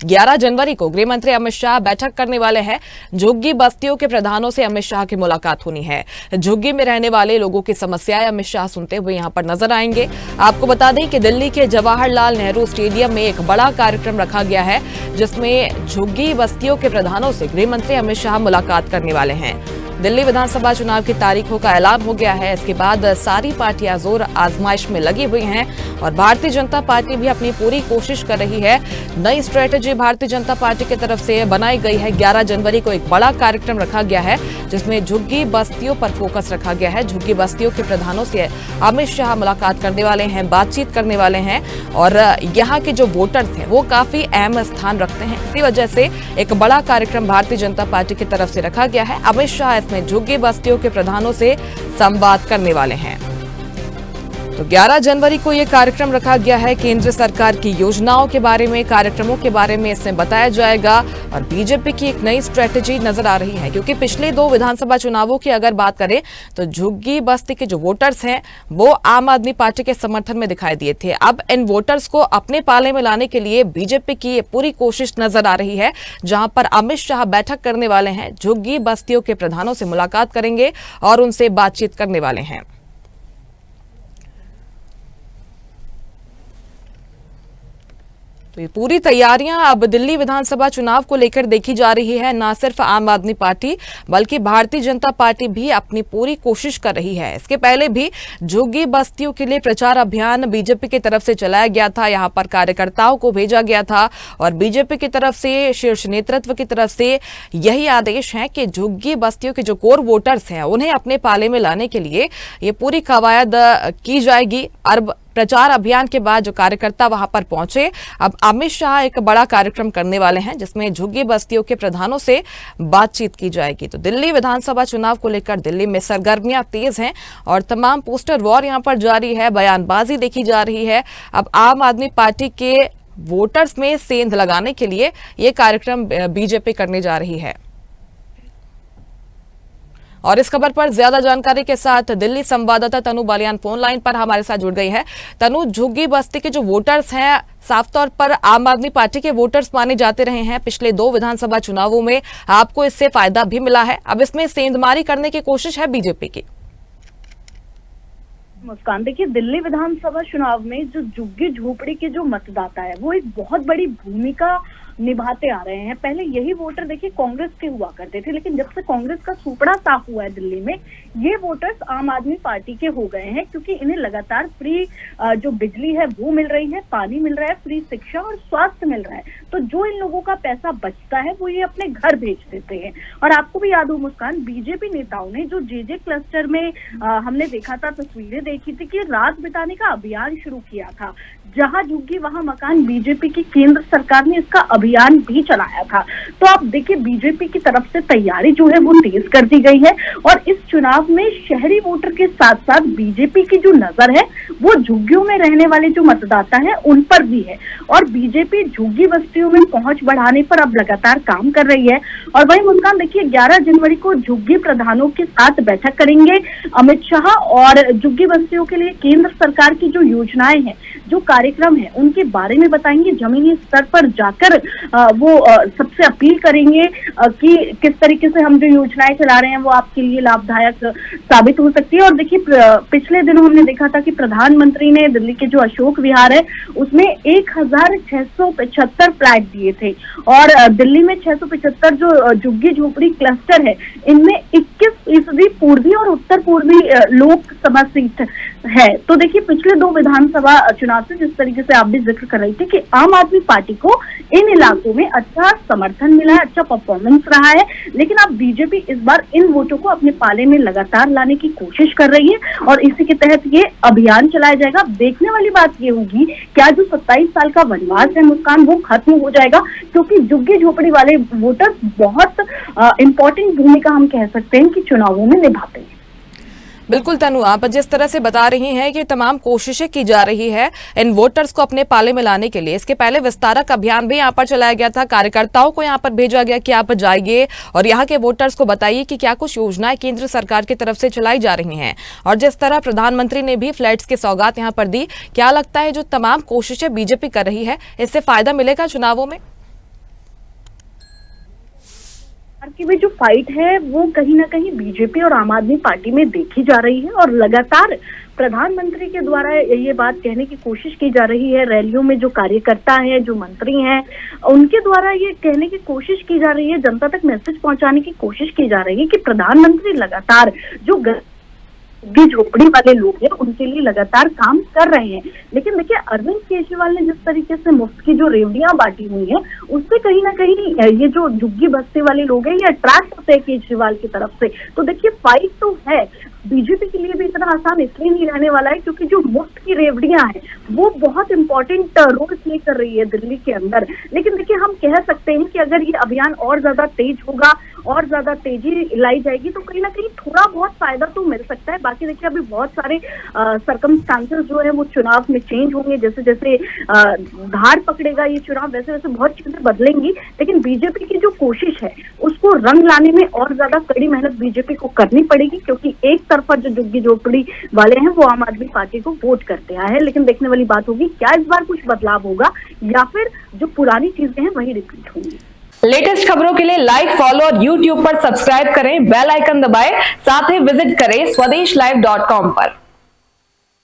11 जनवरी को गृह मंत्री अमित शाह बैठक करने वाले हैं। झुग्गी बस्तियों के प्रधानों से अमित शाह की मुलाकात होनी है। झुग्गी में रहने वाले लोगों की समस्याएं अमित शाह सुनते हुए यहां पर नजर आएंगे। आपको बता दें कि दिल्ली के जवाहरलाल नेहरू स्टेडियम में एक बड़ा कार्यक्रम रखा गया है, जिसमें झुग्गी बस्तियों के प्रधानों से गृह मंत्री अमित शाह मुलाकात करने वाले हैं। दिल्ली विधानसभा चुनाव की तारीखों का ऐलान हो गया है। इसके बाद सारी पार्टियां जोर आजमाइश में लगी हुई हैं और भारतीय जनता पार्टी भी अपनी पूरी कोशिश कर रही है। नई स्ट्रेटेजी भारतीय जनता पार्टी की तरफ से बनाई गई है। 11 जनवरी को एक बड़ा कार्यक्रम रखा गया है, जिसमें झुग्गी बस्तियों पर फोकस रखा गया है। झुग्गी बस्तियों के प्रधानों से अमित शाह मुलाकात करने वाले हैं, बातचीत करने वाले हैं और यहाँ के जो वोटर्स हैं वो काफी अहम स्थान रखते हैं। इसी वजह से एक बड़ा कार्यक्रम भारतीय जनता पार्टी की तरफ से रखा गया है। अमित शाह में झुग्गी बस्तियों के प्रधानों से संवाद करने वाले हैं। तो 11 जनवरी को यह कार्यक्रम रखा गया है। केंद्र सरकार की योजनाओं के बारे में, कार्यक्रमों के बारे में इसमें बताया जाएगा और बीजेपी की एक नई स्ट्रेटेजी नजर आ रही है, क्योंकि पिछले 2 विधानसभा चुनावों की अगर बात करें तो झुग्गी बस्ती के जो वोटर्स हैं वो आम आदमी पार्टी के समर्थन में दिखाई दिए थे। अब इन वोटर्स को अपने पाले में लाने के लिए बीजेपी की पूरी कोशिश नजर आ रही है, जहां पर अमित शाह बैठक करने वाले हैं, झुग्गी बस्तियों के प्रधानों से मुलाकात करेंगे और उनसे बातचीत करने वाले हैं। तो ये पूरी तैयारियां अब दिल्ली विधानसभा चुनाव को लेकर देखी जा रही है। न सिर्फ आम आदमी पार्टी बल्कि भारतीय जनता पार्टी भी अपनी पूरी कोशिश कर रही है। इसके पहले भी झुग्गी बस्तियों के लिए प्रचार अभियान बीजेपी की तरफ से चलाया गया था। यहां पर कार्यकर्ताओं को भेजा गया था और बीजेपी की तरफ से, शीर्ष नेतृत्व की तरफ से यही आदेश है कि झुग्गी बस्तियों के जो कोर वोटर्स हैं उन्हें अपने पाले में लाने के लिए ये पूरी कवायद की जाएगी। प्रचार अभियान के बाद जो कार्यकर्ता वहां पर पहुंचे, अब अमित शाह एक बड़ा कार्यक्रम करने वाले हैं, जिसमें झुग्गी बस्तियों के प्रधानों से बातचीत की जाएगी। तो दिल्ली विधानसभा चुनाव को लेकर दिल्ली में सरगर्मियां तेज हैं और तमाम पोस्टर वॉर यहां पर जारी है, बयानबाजी देखी जा रही है। अब आम आदमी पार्टी के वोटर्स में सेंध लगाने के लिए ये कार्यक्रम बीजेपी करने जा रही है। और इस खबर पर ज्यादा जानकारी के साथ दिल्ली संवाददाता तनु बालियान फोन लाइन पर हमारे साथ जुड़ गई है। तनु, झुग्गी बस्ती के जो वोटर्स हैं साफ तौर पर आम आदमी पार्टी के वोटर्स माने जाते रहे हैं। पिछले 2 विधानसभा चुनावों में आपको इससे फायदा भी मिला है, अब इसमें सेंधमारी करने की कोशिश है बीजेपी की। मुस्कान, देखिए दिल्ली विधानसभा चुनाव में जो झुग्गी झोपड़ी के जो मतदाता है वो एक बहुत बड़ी भूमिका निभाते आ रहे हैं। पहले यही वोटर देखिए कांग्रेस के हुआ करते थे, लेकिन जब से कांग्रेस का सुपड़ा साफ हुआ है दिल्ली में, ये वोटर्स आम आदमी पार्टी के हो गए हैं, क्योंकि इन्हें लगातार फ्री जो बिजली है वो मिल रही है, पानी मिल रहा है, फ्री शिक्षा और स्वास्थ्य मिल रहा है। तो जो इन लोगों का पैसा बचता है वो ये अपने घर भेज देते हैं। और आपको भी याद हो मुस्कान, बीजेपी नेताओं ने जो जे क्लस्टर में हमने देखा था, तस्वीरें देखी थी कि रात बिताने का अभियान शुरू किया था। जहां झुग्गी वहां मकान, बीजेपी की केंद्र सरकार ने इसका अभियान भी चलाया था। तो आप देखिए बीजेपी की तरफ से तैयारी जो है वो तेज कर दी गई है और इस चुनाव में शहरी वोटर के साथ साथ बीजेपी की जो नजर है वो झुग्गियों में रहने वाले जो मतदाता है उन पर भी है। और बीजेपी झुग्गी बस्तियों में पहुंच बढ़ाने पर अब लगातार काम कर रही है। और वही मुस्कान, देखिए 11 जनवरी को झुग्गी प्रधानों के साथ बैठक करेंगे अमित शाह और झुग्गी बस्तियों के लिए केंद्र सरकार की जो योजनाएं हैं, जो कार्यक्रम है, उनके बारे में बताएंगे। जमीनी स्तर पर जाकर वो सबसे अपील करेंगे कि किस तरीके से हम जो योजनाएं चला रहे हैं वो आपके लिए लाभदायक साबित हो सकती है। और देखिए पिछले दिनों हमने देखा था कि प्रधानमंत्री ने दिल्ली के जो अशोक विहार है उसमें 1675 फ्लैट दिए थे और दिल्ली में 675 जो झुग्गी झोपड़ी क्लस्टर है इनमें 21% पूर्वी और उत्तर पूर्वी लोकसभा सीट है। तो देखिए पिछले 2 विधानसभा चुनाव से जिस तरीके से आप भी जिक्र कर रही थी कि आम आदमी पार्टी को इन इलाकों में अच्छा समर्थन मिला है, अच्छा परफॉर्मेंस रहा है, लेकिन अब बीजेपी इस बार इन वोटों को अपने पाले में लगातार लाने की कोशिश कर रही है और इसी के तहत ये अभियान चलाया जाएगा। देखने वाली बात ये होगी क्या जो 27 साल का वनवास है मुस्कान वो खत्म हो जाएगा, क्योंकि झुग्गी झोपड़ी वाले वोटर्स बहुत इंपॉर्टेंट भूमिका हम कह सकते हैं कि चुनावों में निभाते हैं। बिल्कुल तनु, आप जिस तरह से बता रही हैं कि तमाम कोशिशें की जा रही है इन वोटर्स को अपने पाले में लाने के लिए। इसके पहले विस्तारक अभियान भी यहाँ पर चलाया गया था, कार्यकर्ताओं को यहाँ पर भेजा गया कि आप जाइए और यहाँ के वोटर्स को बताइए कि क्या कुछ योजनाएं केंद्र सरकार की तरफ से चलाई जा रही हैं। और जिस तरह प्रधानमंत्री ने भी फ्लैट्स की सौगात यहाँ पर दी, क्या लगता है जो तमाम कोशिशें बीजेपी कर रही है इससे फायदा मिलेगा चुनावों में? की भी जो फाइट है वो कहीं ना कहीं बीजेपी और आम आदमी पार्टी में देखी जा रही है और लगातार प्रधानमंत्री के द्वारा ये बात कहने की कोशिश की जा रही है। रैलियों में जो कार्यकर्ता हैं, जो मंत्री हैं, उनके द्वारा ये कहने की कोशिश की जा रही है, जनता तक मैसेज पहुंचाने की कोशिश की जा रही है कि प्रधानमंत्री लगातार जो झोपड़ी वाले लोग हैं उनके लिए लगातार काम कर रहे हैं। लेकिन देखिए, अरविंद केजरीवाल ने जिस तरीके से मुफ्त की जो रेवड़ियां बांटी हुई हैं, उससे कहीं ना कहीं ये जो झुग्गी बस्ती वाले लोग हैं ये अट्रैक्ट होते हैं केजरीवाल की तरफ से। तो देखिए, फाइट तो है, बीजेपी के लिए भी इतना आसान इसलिए नहीं रहने वाला है क्योंकि जो मुफ्त की रेवड़ियां हैं वो बहुत इंपॉर्टेंट रोल प्ले कर रही है दिल्ली के अंदर। लेकिन देखिए, हम कह सकते हैं कि अगर ये अभियान और ज्यादा तेज होगा और ज्यादा तेजी लाई जाएगी तो कहीं ना कहीं थोड़ा बहुत फायदा तो मिल सकता है। बाकी देखिए, अभी बहुत सारे सर्कमस्टांसेस जो है वो चुनाव में चेंज होंगे, जैसे जैसे धार पकड़ेगा ये चुनाव वैसे वैसे बहुत चीजें बदलेंगी। लेकिन बीजेपी की जो कोशिश है उसको रंग लाने में और ज्यादा कड़ी मेहनत बीजेपी को करनी पड़ेगी, क्योंकि एक तरफा जो झुग्गी झोपड़ी वाले हैं वो आम आदमी पार्टी को वोट करते आए हैं। लेकिन देखने वाली बात होगी क्या इस बार कुछ बदलाव होगा या फिर जो पुरानी चीजें हैं वही रिपीट होंगी। लेटेस्ट खबरों के लिए लाइक, फॉलो और YouTube पर सब्सक्राइब करें, बेल आइकन दबाएं, साथ ही विजिट करें swedishlive.com पर।